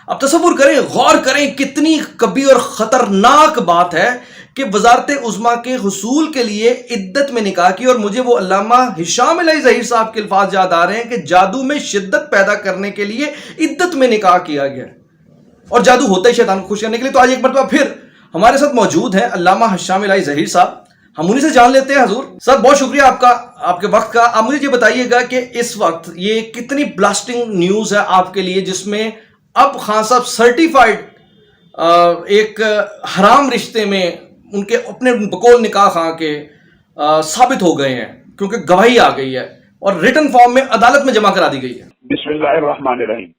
اب تصور کریں، غور کریں، کتنی کبھی اور خطرناک بات ہے کہ وزارت عظمیٰ کے حصول کے لیے عدت میں نکاح کی. اور مجھے وہ علامہ ہشام الہی ظہیر صاحب کے الفاظ یاد آ رہے ہیں کہ جادو میں شدت پیدا کرنے کے لیے عدت میں نکاح کیا گیا. اور جادو ہوتا ہی شیطان کو خوش کرنے کے لیے. تو آج ایک مرتبہ پھر ہمارے ساتھ موجود ہیں علامہ ہشام الہی ظہیر صاحب. ہم انہیں سے جان لیتے ہیں. حضور سر بہت شکریہ آپ کا، آپ کے وقت کا. آپ مجھے یہ بتائیے گا کہ اس وقت یہ کتنی بلاسٹنگ نیوز ہے آپ کے لیے، جس میں اب خان صاحب سرٹیفائڈ ایک حرام رشتے میں ان کے اپنے بقول نکاح خواہ کے ثابت ہو گئے ہیں، کیونکہ گواہی آ گئی ہے اور ریٹن فارم میں عدالت میں جمع کرا دی گئی ہے. بسم اللہ الرحمن الرحیم.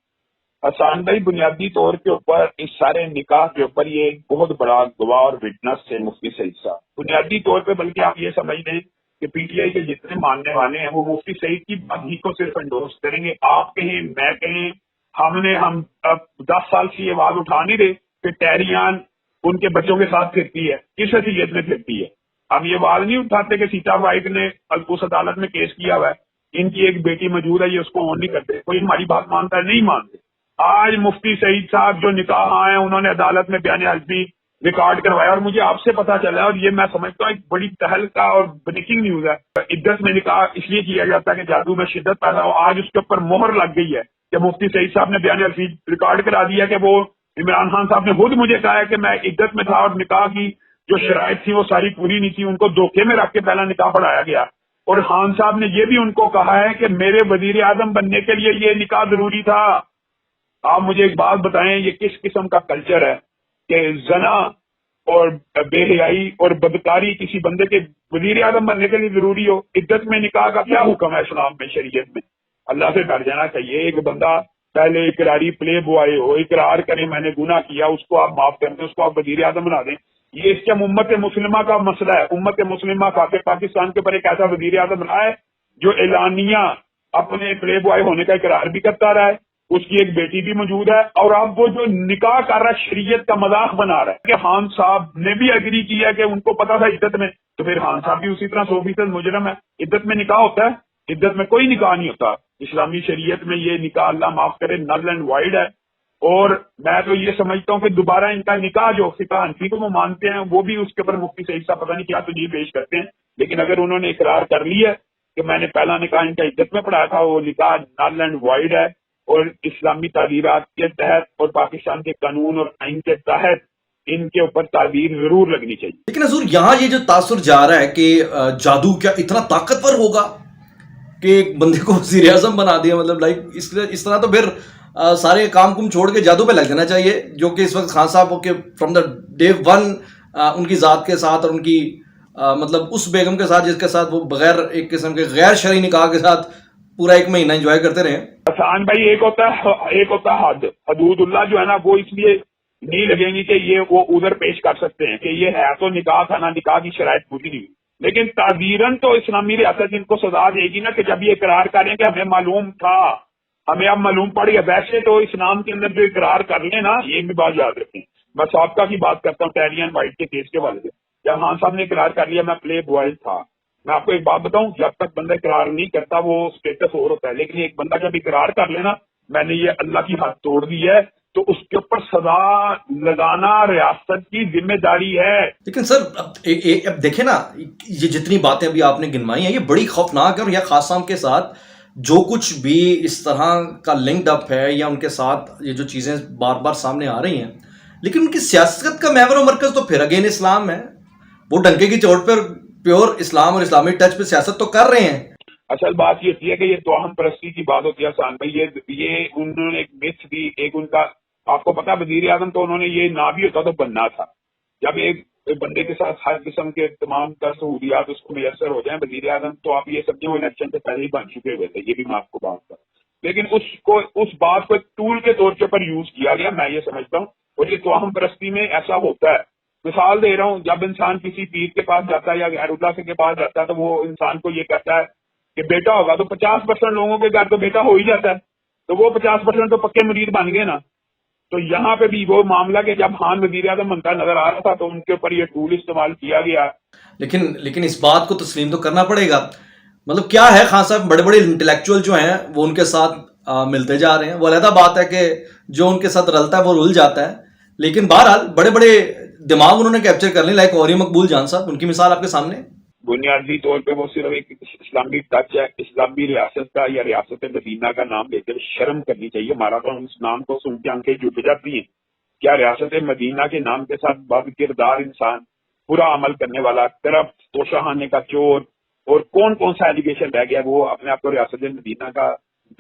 حسان بھائی، بنیادی طور کے اوپر اس سارے نکاح کے اوپر یہ ایک بہت بڑا گواہ اور وٹنس ہے مفتی سعید صاحب. بنیادی طور پہ بلکہ آپ یہ سمجھ لیں کہ پی ٹی آئی کے جتنے ماننے والے ہیں وہ مفتی سعید کی بات ہی کو صرف انڈورس کریں گے. آپ کہیں، میں کہیں، ہم اب 10 سال سے یہ آواز اٹھا نہیں رہے کہ ٹیریان ان کے بچوں کے ساتھ پھرتی ہے، کس حیثیت میں پھرتی ہے. ہم یہ آواز نہیں اٹھاتے کہ سیتا وائٹ نے اس عدالت میں کیس کیا ہوا ہے، ان کی ایک بیٹی موجود ہے، یہ اس کو آن نہیں کرتے. کوئی ہماری بات مانتا ہے؟ نہیں مانتے. آج مفتی سعید صاحب جو نکاح آئے انہوں نے عدالت میں بیان حلفی ریکارڈ کروایا، اور مجھے آپ سے پتا چلا ہے، اور یہ میں سمجھتا ہوں ایک بڑی تہلکہ اور بریکنگ نیوز ہے. عدت میں نکاح اس لیے کیا جاتا ہے کہ جادو میں شدت پیدا ہو. آج اس کے اوپر مہر لگ گئی ہے کہ مفتی سعید صاحب نے بیان حلفی ریکارڈ کرا دیا کہ وہ عمران خان صاحب نے خود مجھے کہا ہے کہ میں عدت میں تھا اور نکاح کی جو شرائط تھی وہ ساری پوری نہیں تھی، ان کو دھوکے میں رکھ کے پہلا نکاح پڑھایا گیا. اور خان صاحب نے یہ بھی ان کو کہا ہے کہ میرے وزیر اعظم بننے کے لیے یہ نکاح ضروری تھا. آپ مجھے ایک بات بتائیں، یہ کس قسم کا کلچر ہے کہ زنا اور بے حیائی اور بدکاری کسی بندے کے وزیر اعظم بننے کے لیے ضروری ہو؟ عدت میں نکاح کا کیا حکم ہے اسلام میں، شریعت میں؟ اللہ سے ڈر جانا چاہیے. ایک بندہ پہلے اقراری پلے بوائے ہو، اقرار کرے میں نے گناہ کیا، اس کو آپ معاف کر دیں، اس کو آپ وزیر اعظم بنا دیں. یہ اس کے امت مسلمہ کا مسئلہ ہے. امت مسلمہ خاطر پاکستان کے اوپر ایک ایسا وزیر اعظم بنا ہے جو اعلانیہ اپنے پلے بوائے ہونے کا اقرار بھی کرتا رہا ہے، اس کی ایک بیٹی بھی موجود ہے، اور اب وہ جو نکاح کر رہا ہے شریعت کا مذاق بنا رہا ہے. کہ خان صاحب نے بھی اگری کیا کہ ان کو پتا تھا عدت میں، تو پھر خان صاحب بھی اسی طرح 100% مجرم ہے. عدت میں نکاح ہوتا ہے؟ عدت میں کوئی نکاح نہیں ہوتا. اسلامی شریعت میں یہ نکاح اللہ معاف کرے نل اینڈ وائڈ ہے. اور میں تو یہ سمجھتا ہوں کہ دوبارہ ان کا نکاح جو فقہ حنفی کو وہ مانتے ہیں، وہ بھی اس کے اوپر مفتی سعید صاحب پتہ نہیں کیا تجھیب پیش کرتے ہیں، لیکن اگر انہوں نے اقرار کر لیا ہے کہ میں نے پہلا نکاح ان کا عدت میں پڑھایا تھا، وہ نکاح نل اینڈ وائڈ ہے. اور اسلامی تعبیرات کے تحت اور پاکستان کے قانون اور آئین کے تحت ان کے اوپر تعبیر ضرور لگنی چاہیے. لیکن حضور یہاں یہ جو تاثر جا رہا ہے کہ جادو کیا اتنا طاقتور ہوگا کہ ایک بندے کو وزیر اعظم بنا دیا، مطلب لائک اس طرح تو پھر سارے کام کم چھوڑ کے جادو پہ لگ جانا چاہیے، جو کہ اس وقت خان صاحب کے فرام دا ڈے ون ان کی ذات کے ساتھ اور ان کی مطلب اس بیگم کے ساتھ جس کے ساتھ وہ بغیر ایک قسم کے غیر شرعی نکاح کے ساتھ پورا 1 مہینہ انجوائے کرتے رہے. حسان بھائی، ایک ہوتا ہے حدود اللہ جو ہے نا، وہ اس لیے نہیں لگیں گی کہ یہ وہ ادھر پیش کر سکتے ہیں کہ یہ ہے تو نکاح تھا نا، نکاح کی شرائط پوری نہیں، لیکن تعبیراً تو اسلامی ریاست ان کو سزا دے گی نا کہ جب یہ اقرار کریں کہ ہمیں معلوم تھا، ہمیں اب معلوم پڑ گیا. ویسے تو اسلام کے اندر جو اقرار کر لیں نا، یہ بھی بات یاد رکھیں. میں سابقہ کی بات کرتا ہوں ٹیریان وائٹ کے کیس کے والے سے. جب خان صاحب نے اقرار کر لیا میں پلے بوائے تھا، میں آپ کو ایک بات بتاؤں، جب تک بندہ اقرار نہیں کرتا وہ اسٹیٹس اور ہوتا ہے، لیکن ایک بندہ جب اقرار کر لینا میں نے یہ اللہ کی حد توڑ دی ہے تو اس کے اوپر سزا لگانا ریاست کی ذمہ داری ہے. لیکن سر اب دیکھیں نا، یہ جتنی باتیں ابھی آپ نے گنوائی ہیں یہ بڑی خوفناک ہے، اور یہ خاص کے ساتھ جو کچھ بھی اس طرح کا لنکڈ اپ ہے یا ان کے ساتھ یہ جو چیزیں بار بار سامنے آ رہی ہیں، لیکن ان کی سیاست کا محور و مرکز تو پھر اگین اسلام ہے. وہ ڈنکے کی چوٹ پر پیور اسلام اور اسلامی ٹچ پہ سیاست تو کر رہے ہیں. اصل بات یہ ہوتی ہے کہ یہ توہم پرستی کی بات ہوتی ہے حسان بھائی. یہ انہوں نے ایک متھ بھی، ایک ان کا آپ کو پتا وزیر اعظم تو انہوں نے یہ نہ بھی ہوتا تو بننا تھا. جب ایک بندے کے ساتھ ہر قسم کے تمام تر سہولیات اس کو میسر ہو جائیں وزیر اعظم، تو آپ یہ سمجھیں وہ الیکشن سے پہلے ہی بن چکے ہوئے تھے. یہ بھی میں آپ کو بات کروں، لیکن اس بات کو ایک ٹول کے طور کے اوپر یوز کیا گیا، میں یہ سمجھتا ہوں. اور یہ توہم پرستی میں ایسا ہوتا ہے. مثال دے رہا ہوں، جب انسان کسی پیر کے پاس جاتا ہے یا غیر اللہ کے پاس جاتا ہے تو وہ انسان کو یہ کہتا ہے کہ بیٹا ہوگا، تو 50% لوگوں کے گھر تو بیٹا ہو ہی جاتا ہے، تو وہ 50% تو پکے مرید بن گئے نا. تو یہاں پہ بھی وہ معاملہ کہ جب خان وزیر اعظم بنتا نظر آ رہا تھا تو ان کے اوپر یہ ٹول استعمال کیا گیا. لیکن اس بات کو تسلیم تو کرنا پڑے گا. مطلب کیا ہے خان صاحب، بڑے بڑے انٹلیکچوئل جو ہیں وہ ان کے ساتھ ملتے جا رہے ہیں. وہ علیحدہ بات ہے کہ جو ان کے ساتھ رلتا ہے وہ رل جاتا ہے, لیکن بہرحال بڑے بڑے دماغ انہوں نے کیپچر کر لی, لائک اوری مقبول جان صاحب, ان کی مثال آپ کے سامنے. بنیادی طور پہ وہ صرف ایک اسلامی ٹچ ہے. اسلامی ریاست کا یا ریاست مدینہ کا نام لے کر شرم کرنی چاہیے. ہمارا تو اس نام کو سن کے آنکھیں جھک جاتی ہیں. کیا ریاست مدینہ کے نام کے ساتھ بد کردار انسان, برا عمل کرنے والا, کرپٹ, توشہانے کا چور, اور کون کون سا ایلیگیشن رہ گیا وہ اپنے آپ کو ریاست مدینہ کا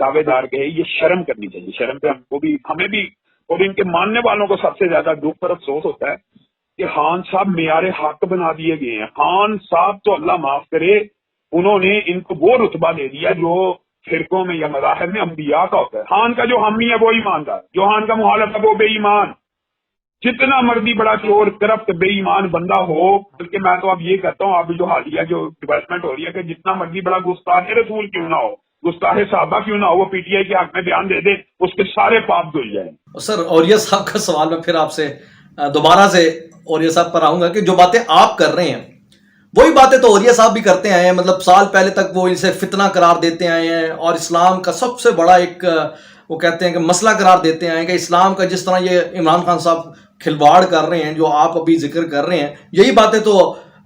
دعوے دار گئے. یہ شرم کرنی چاہیے. شرم پہ ہم کو بھی, ہمیں بھی, اور ان کے ماننے والوں کو سب سے زیادہ دکھ اور افسوس ہوتا ہے کہ خان صاحب معیار حق بنا دیے گئے ہیں. خان صاحب تو اللہ معاف کرے, انہوں نے ان کو وہ رتبہ دے دیا جو فرقوں میں یا مذاہب میں انبیاء کا ہوتا ہے. خان کا جو حامی ہے وہ ایماندار, جو خان کا مخالف ہے وہ بے ایمان. جتنا مرضی بڑا چور, کرپٹ, بے ایمان بندہ ہو, بلکہ میں تو اب یہ کہتا ہوں, اب جو حالیہ جو ڈیولپمنٹ ہو رہی ہے کہ جتنا مرضی بڑا گستاخ رسول کیوں نہ ہو, گستاخ صحابہ کیوں نہ ہو, وہ پی ٹی آئی کے حق میں بیان دے دے, اس کے سارے پاپ دھل جائیں. سر اوریہ صاحب کا سوال میں پھر آپ سے دوبارہ سے اوریہ صاحب پر آؤں گا کہ جو باتیں آپ کر رہے ہیں وہی باتیں تو اوریہ صاحب بھی کرتے آئے ہیں. مطلب سال پہلے تک وہ اسے فتنہ قرار دیتے آئے ہیں, اور اسلام کا سب سے بڑا ایک وہ کہتے ہیں کہ مسئلہ قرار دیتے آئے ہیں کہ اسلام کا جس طرح یہ عمران خان صاحب کھلواڑ کر رہے ہیں, جو آپ ابھی ذکر کر رہے ہیں, یہی باتیں تو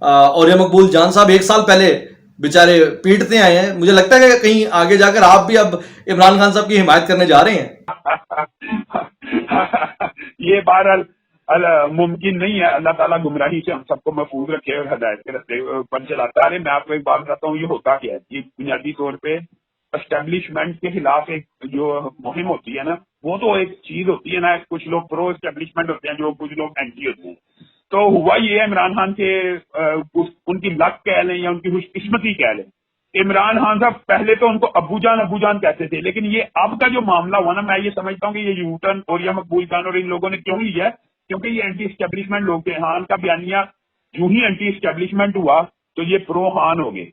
اوریہ مقبول جان صاحب ایک سال پہلے بیچارے پیٹتے آئے ہیں. مجھے لگتا ہے کہ کہیں آگے جا کر آپ بھی اب عمران خان صاحب کی حمایت کرنے جا رہے ہیں. یہ بہرحال ممکن نہیں ہے. اللہ تعالیٰ گمراہی سے ہم سب کو محفوظ رکھے اور ہدایت کے رستے پر چلاتا ہے. میں آپ کو ایک بات بتاتا ہوں, یہ ہوتا کیا ہے. یہ بنیادی طور پہ اسٹیبلشمنٹ کے خلاف ایک جو مہم ہوتی ہے نا, وہ تو ایک چیز ہوتی ہے نا. کچھ لوگ پرو اسٹیبلشمنٹ ہوتے ہیں, جو کچھ لوگ اینٹی ہوتے ہیں. تو ہوا یہ ہے, عمران خان کے ان کی لک کہہ لیں یا ان کی خوش قسمتی کہہ لیں, عمران خان صاحب پہلے تو ان کو ابو جان کہتے تھے, لیکن یہ اب کا جو معاملہ ہوا نا, میں یہ سمجھتا ہوں کہ یہ یو ٹرن اوریہ مقبول جان اور ان لوگوں نے کیوں لیا ہے, کیونکہ یہ اینٹی اسٹیبلشمنٹ لوگ تھے. خان کا بیانیہ یوں ہی اینٹی اسٹیبلشمنٹ ہوا تو یہ پرو خان ہو گئے.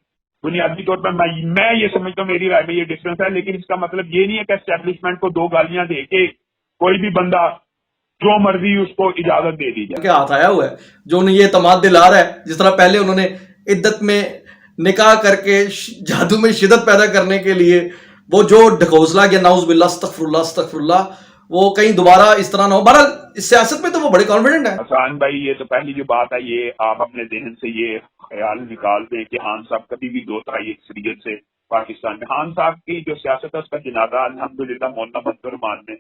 بنیادی طور پر میں یہ سمجھتا ہوں, میری رائے میں یہ ڈفرینس ہے, لیکن اس کا مطلب یہ نہیں ہے کہ اسٹیبلشمنٹ کو دو گالیاں دے کے کوئی بھی بندہ جو مرضی اس کو اجازت دے دی جائے. کیا ہاتھ آیا ہوا ہے جو انہیں یہ اعتماد دلا رہا ہے, جس طرح پہلے انہوں نے عدت میں نکاح کر کے جادو میں شدت پیدا کرنے کے لیے وہ جو ڈھکوسلا گیا, نعوذ باللہ, استغفر اللہ, وہ کہیں دوبارہ اس طرح نہ ہو. بہرحال اس سیاست میں تو وہ بڑے کانفیڈنٹ ہیں. حسان بھائی, یہ تو پہلی جو بات ہے, یہ آپ اپنے ذہن سے یہ خیال نکال دیں کہ خان صاحب کبھی بھی دو تھا اکثریت سے پاکستان میں. خان صاحب کی جو سیاست ہے اس کا جنازہ الحمدللہ مولانا مظفر الرحمان نے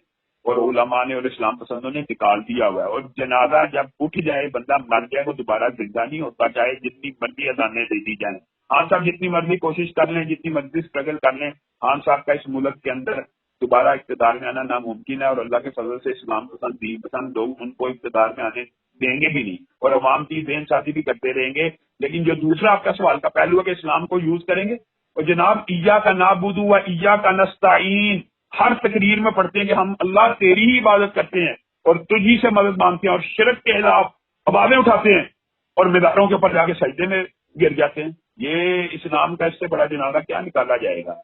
اور علماء نے اور اسلام پسندوں نے نکال دیا ہوا ہے. اور جنازہ جب اٹھ جائے, بندہ مر جائے, وہ دوبارہ زندہ نہیں ہوتا, چاہے جتنی مرضی اذانیں دے دی جائیں. خان صاحب جتنی مرضی کوشش کر لیں, جتنی مرضی اسٹرگل کر لیں, خان صاحب کا اس ملک کے اندر دوبارہ اقتدار میں آنا ناممکن ہے. اور اللہ کے فضل سے اسلام پسند, دین پسند لوگ ان کو اقتدار میں آنے دیں گے بھی نہیں, اور عوام کی ذہن سازی بھی کرتے رہیں گے. لیکن جو دوسرا آپ کا سوال کا پہلو ہے کہ اسلام کو یوز کریں گے, اور جناب ایاک نعبد و ایاک نستعین ہر تقریر میں پڑھتے ہیں کہ ہم اللہ تیری ہی عبادت کرتے ہیں اور تجھی سے مدد مانگتے ہیں, اور شرک کے خلاف آوازیں اٹھاتے ہیں اور مزاروں کے اوپر جا کے سجدے میں گر جاتے ہیں. یہ اسلام کا اس سے بڑا جنازہ کیا نکالا جائے گا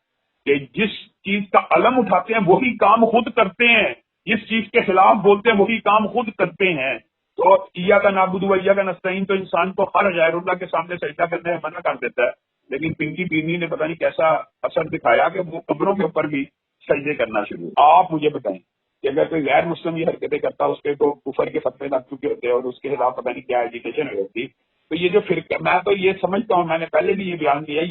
کہ جس چیز کا علم اٹھاتے ہیں وہی کام خود کرتے ہیں, جس چیز کے خلاف بولتے ہیں وہی کام خود کرتے ہیں. تو ایاک نعبد و ایاک نستعین تو انسان کو ہر غیر اللہ کے سامنے سجدہ کرنے سے منع کر دیتا ہے, لیکن پنکی پیرنی نے پتہ نہیں کیسا اثر دکھایا کہ وہ قبروں کے اوپر بھی سجدے کرنا شروع. آپ مجھے بتائیں کہ اگر کوئی غیر مسلم یہ حرکتیں کرتا, اس پہ تو کفر کے فتوے لگ چکے ہوتے اور اس کے خلاف پتہ نہیں کیا ایجوکیشن ہوئی ہوتی. تو یہ جو فرقہ, میں تو یہ سمجھتا ہوں, میں نے پہلے بھی یہ بیان کیا,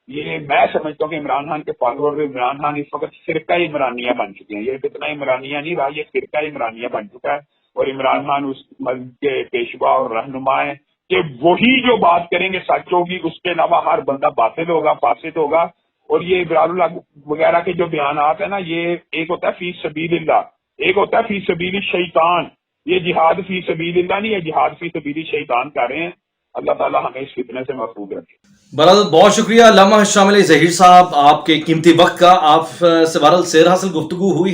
یہ میں سمجھتا ہوں کہ عمران خان کے فالوور عمران خان اس وقت فرقہ عمرانیہ بن چکے ہیں. یہ فتنہ عمرانیہ نہیں رہا, یہ فرقہ عمرانیہ بن چکا ہے. اور عمران خان اس مذہب کے پیشوا اور رہنما ہیں کہ وہی جو بات کریں گے سچ ہوگی, اس کے علاوہ ہر بندہ باطل ہوگا, فاسد ہوگا. اور یہ ابرار اللہ وغیرہ کے جو بیانات ہیں نا, یہ ایک ہوتا ہے فی سبیل اللہ, ایک ہوتا ہے فی سبیل الشیطان. یہ جہاد فی سبیل اللہ نہیں ہے, جہاد فی سبیل الشیطان کر رہے ہیں. اللہ تعالیٰ ہمیں اس فتنے سے محفوظ رکھے. بہرحال بہت شکریہ علامہ شامل ظہیر صاحب آپ کے قیمتی وقت کا. آپ سے بہرحال سیر حاصل گفتگو ہوئی.